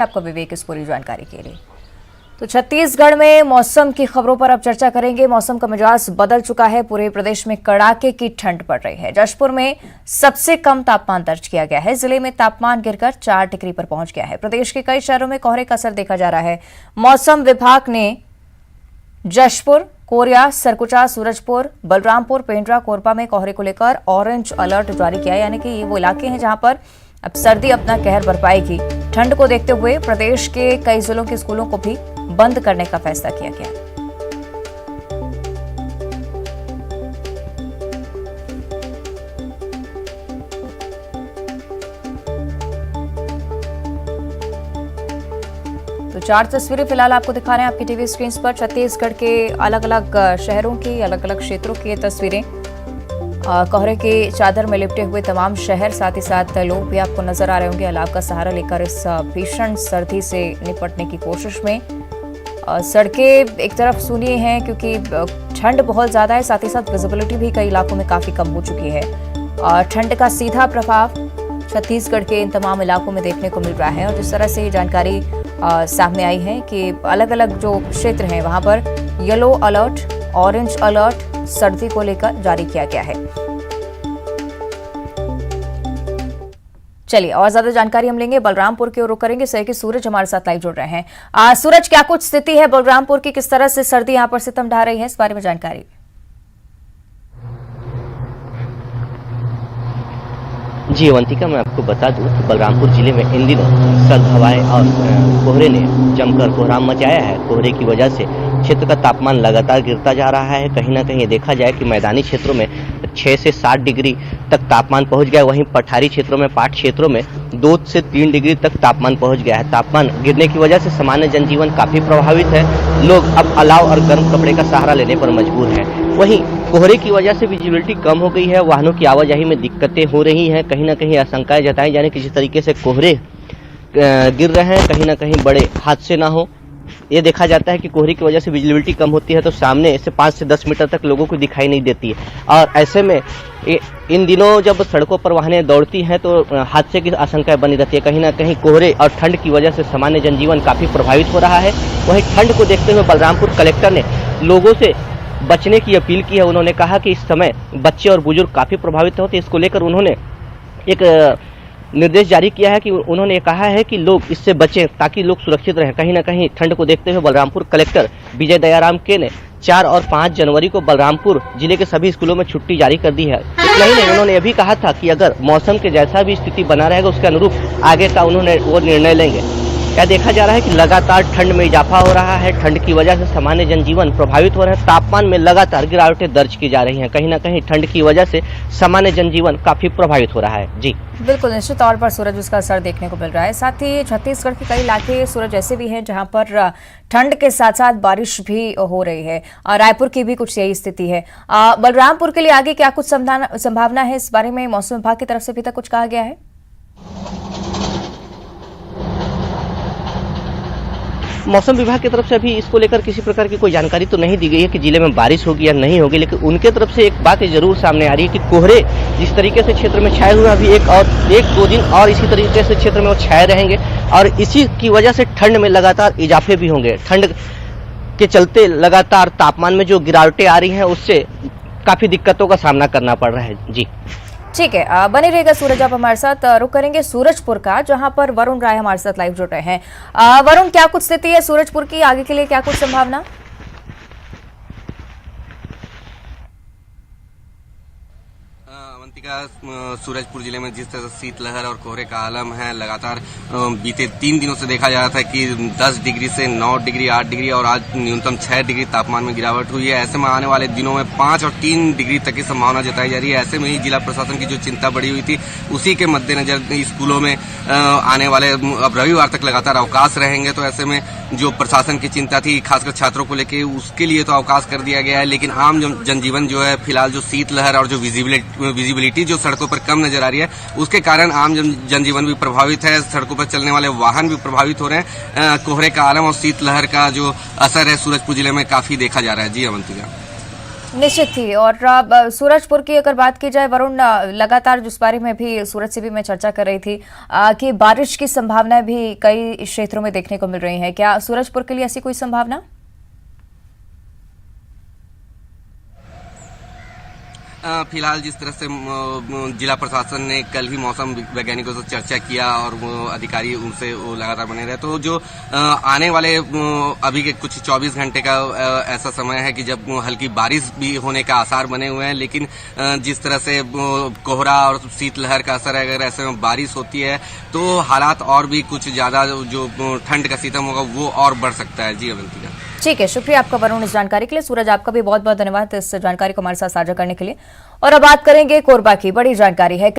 आपका विवेक इस पूरी जानकारी के लिए। तो छत्तीसगढ़ में मौसम की खबरों पर अब चर्चा करेंगे। मौसम का मिजाज बदल चुका है। पूरे प्रदेश में कड़ाके की ठंड पड़ रही है। जशपुर में सबसे कम तापमान दर्ज किया गया है। जिले में तापमान गिरकर 4 डिग्री पर पहुंच गया है। प्रदेश के कई शहरों में कोहरे का असर देखा जा रहा है। मौसम विभाग ने जशपुर, कोरिया, सरगुजा, सूरजपुर, बलरामपुर, पेंड्रा, कोरबा में कोहरे को लेकर ऑरेंज अलर्ट जारी किया है। यानी कि ये वो इलाके हैं जहां पर अब सर्दी अपना कहर बरपाएगी। ठंड को देखते हुए प्रदेश के कई जिलों के स्कूलों को भी बंद करने का फैसला किया गया है। तो 4 तस्वीरें फिलहाल आपको दिखा रहे हैं आपकी टीवी स्क्रीन पर। छत्तीसगढ़ के अलग अलग शहरों की, अलग अलग क्षेत्रों की ये तस्वीरें। कोहरे की चादर में लिपटे हुए तमाम शहर, साथ ही साथ लोग भी आपको नजर आ रहे होंगे अलाव का सहारा लेकर इस भीषण सर्दी से निपटने की कोशिश में। सड़कें एक तरफ सूनी हैं क्योंकि ठंड बहुत ज्यादा है, साथ ही साथ विजिबिलिटी भी कई इलाकों में काफी कम हो चुकी है। ठंड का सीधा प्रभाव छत्तीसगढ़ के इन तमाम इलाकों में देखने को मिल रहा है। और जिस तरह से ये जानकारी सामने आई है कि अलग अलग जो क्षेत्र हैं वहां पर येलो अलर्ट, ऑरेंज अलर्ट सर्दी को लेकर जारी किया गया है। चलिए और ज्यादा जानकारी हम लेंगे, बलरामपुर की ओर रुख करेंगे। सहयोगी सूरज हमारे साथ लाइव जुड़ रहे हैं। सूरज, क्या कुछ स्थिति है बलरामपुर की? किस तरह से सर्दी यहां पर सितम ढा रही है, इस बारे में जानकारी। जी अवंतिका, मैं आपको बता दूं कि बलरामपुर जिले में इन दिनों सर्द हवाएं और कोहरे ने जमकर कोहराम मचाया है। कोहरे की वजह से क्षेत्र का तापमान लगातार गिरता जा रहा है। कहीं ना कहीं देखा जाए कि मैदानी क्षेत्रों में 6 से 7 डिग्री तक तापमान पहुंच गया, वहीं पठारी क्षेत्रों में, पाट क्षेत्रों में 2 से 3 डिग्री तक तापमान पहुंच गया है। तापमान गिरने की वजह से सामान्य जनजीवन काफी प्रभावित है। लोग अब अलाव और गर्म कपड़े का सहारा लेने पर मजबूर हैं। वहीं कोहरे की वजह से विजिबिलिटी कम हो गई है, वाहनों की आवाजाही में दिक्कतें हो रही हैं। कहीं ना कहीं आशंकाएं जताई जा रही किसी तरीके से कोहरे गिर रहे हैं, कहीं ना कहीं बड़े हादसे ना हो। ये देखा जाता है कि कोहरे की वजह से विजिबिलिटी कम होती है तो सामने से 5 से 10 मीटर तक लोगों को दिखाई नहीं देती है। और ऐसे में इन दिनों जब सड़कों पर वाहनें दौड़ती हैं तो हादसे की आशंकाएं बनी रहती है। कहीं ना कहीं कोहरे और ठंड की वजह से सामान्य जनजीवन काफी प्रभावित हो रहा है। वहीं ठंड को देखते हुए बलरामपुर कलेक्टर ने लोगों से बचने की अपील की है। उन्होंने कहा कि इस समय बच्चे और बुजुर्ग काफी प्रभावित होते हैं। इसको लेकर उन्होंने एक निर्देश जारी किया है कि उन्होंने कहा है कि लोग इससे बचें ताकि लोग सुरक्षित रहें। कहीं ना कहीं ठंड को देखते हुए बलरामपुर कलेक्टर विजय दयाराम के ने 4 और 5 जनवरी को बलरामपुर जिले के सभी स्कूलों में छुट्टी जारी कर दी है। इतना ही नहीं, उन्होंने यह भी कहा था कि अगर मौसम के जैसा भी स्थिति बना रहेगा उसके अनुरूप आगे का उन्होंने वो निर्णय लेंगे। क्या देखा जा रहा है कि लगातार ठंड में इजाफा हो रहा है। ठंड की वजह से सामान्य जनजीवन प्रभावित हो रहा है। तापमान में लगातार गिरावटें दर्ज की जा रही हैं। कहीं ना कहीं ठंड की वजह से सामान्य जनजीवन काफी प्रभावित हो रहा है। जी बिल्कुल, निश्चित तौर पर सूरज उसका असर देखने को मिल रहा है। साथ ही छत्तीसगढ़ के कई इलाके सूरज ऐसे भी हैं जहां पर ठंड के साथ साथ बारिश भी हो रही है। रायपुर की भी कुछ यही स्थिति है। बलरामपुर के लिए आगे क्या कुछ संभावना है, इस बारे में मौसम विभाग की तरफ से अभी तक कुछ कहा गया है? मौसम विभाग की तरफ से अभी इसको लेकर किसी प्रकार की कोई जानकारी तो नहीं दी गई है कि जिले में बारिश होगी या नहीं होगी, लेकिन उनके तरफ से एक बात जरूर सामने आ रही है कि कोहरे जिस तरीके से क्षेत्र में छाए हुए अभी 1-2 दिन और इसी तरीके से क्षेत्र में वो छाए रहेंगे और इसी की वजह से ठंड में लगातार इजाफे भी होंगे। ठंड के चलते लगातार तापमान में जो गिरावटें आ रही हैं उससे काफी दिक्कतों का सामना करना पड़ रहा है। जी ठीक है, बने रहेगा सूरज, आप हमारे साथ। रुक करेंगे सूरजपुर का, जहां पर वरुण राय हमारे साथ लाइव जुड़ रहे हैं। वरुण, क्या कुछ स्थिति है सूरजपुर की? आगे के लिए क्या कुछ संभावना? सूरजपुर जिले में जिस तरह से शीतलहर और कोहरे का आलम है, लगातार बीते 3 दिनों से देखा जा रहा था कि 10 डिग्री से 9 डिग्री, 8 डिग्री और आज न्यूनतम 6 डिग्री तापमान में गिरावट हुई है। ऐसे में आने वाले दिनों में 5 और 3 डिग्री तक की संभावना जताई जा रही है। ऐसे में ही जिला प्रशासन की जो चिंता बढ़ी हुई थी उसी के मद्देनजर स्कूलों में आने वाले अब रविवार तक लगातार अवकाश रहेंगे। तो ऐसे में जो प्रशासन की चिंता थी खासकर छात्रों को लेकर, उसके लिए तो अवकाश कर दिया गया है, लेकिन आम जनजीवन जो है फिलहाल जो शीतलहर और जो विजिबिलिटी जो सड़कों पर कम नजर आ रही है उसके कारण आम जनजीवन भी प्रभावित है। सड़कों पर चलने वाले वाहन भी प्रभावित हो रहे हैं। कोहरे का आलम और शीतलहर का जो असर है सूरजपुर जिले में काफी देखा जा रहा है। जी अवंतिका। निश्चित थी। और अब सूरजपुर की अगर बात की जाए वरुण, लगातार जिस बारे में भी सूरज से भी मैं चर्चा कर रही थी कि बारिश की संभावनाएं भी कई क्षेत्रों में देखने को मिल रही हैं, क्या सूरजपुर के लिए ऐसी कोई संभावना? फिलहाल जिस तरह से जिला प्रशासन ने कल ही मौसम वैज्ञानिकों से चर्चा किया और वो अधिकारी उनसे वो लगातार बने रहे, तो जो आने वाले अभी के कुछ 24 घंटे का ऐसा समय है कि जब हल्की बारिश भी होने का आसार बने हुए हैं, लेकिन जिस तरह से कोहरा और शीतलहर का असर है, अगर ऐसे में बारिश होती है तो हालात और भी कुछ ज्यादा जो ठंड का सितम होगा वो और बढ़ सकता है। जी अवंतिका। ठीक है, शुक्रिया आपका वरुण इस जानकारी के लिए। सूरज, आपका भी बहुत बहुत धन्यवाद इस जानकारी को हमारे साथ साझा करने के लिए। और अब बात करेंगे कोरबा की। बड़ी जानकारी है